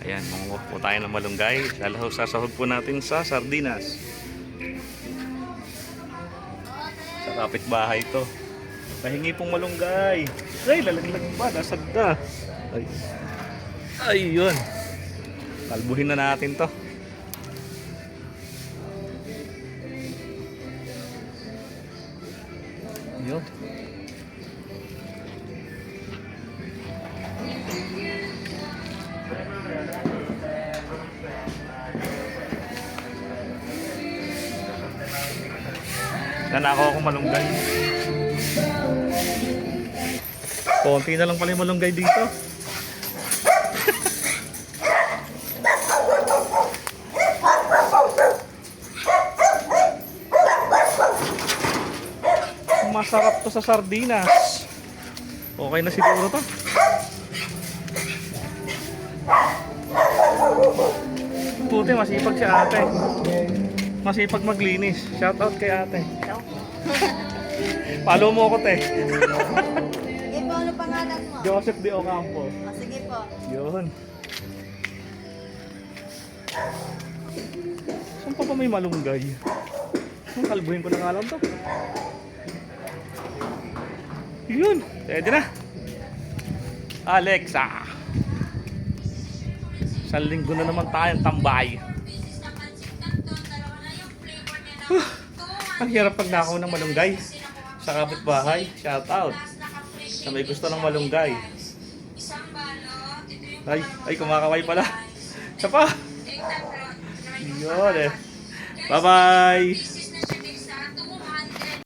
Ayan, mangunguha po tayo ng malunggay. Sasahog po natin sa sardinas. Sa kapitbahay to. Nahingi pong malunggay. Ay, lalaglag pa. Nasag na. Ay. Ayun. Kalbuhin na natin to. Ayun. Nanakaw ako malunggay. Konti na lang pala yung malunggay dito. Masarap to sa sardinas. Okay na siguro to. Puti, masipag si ate. Masipag maglinis. Shout out kay ate. Follow mo ako, te. Sige po, ano pangalan mo? Joseph D. Ocampo. Sige po. Yun. Saan pa may malunggay? Kalbuhin ko na nga lang to. Yun. Pwede na. Alexa. Sa linggo na naman tayong tambay. Ang hirap pag nakaw ng malunggay sa kapitbahay. Shout out sa may gusto ng malunggay. Ay, kumakaway pala. Isa pa. Yun eh. Bye bye.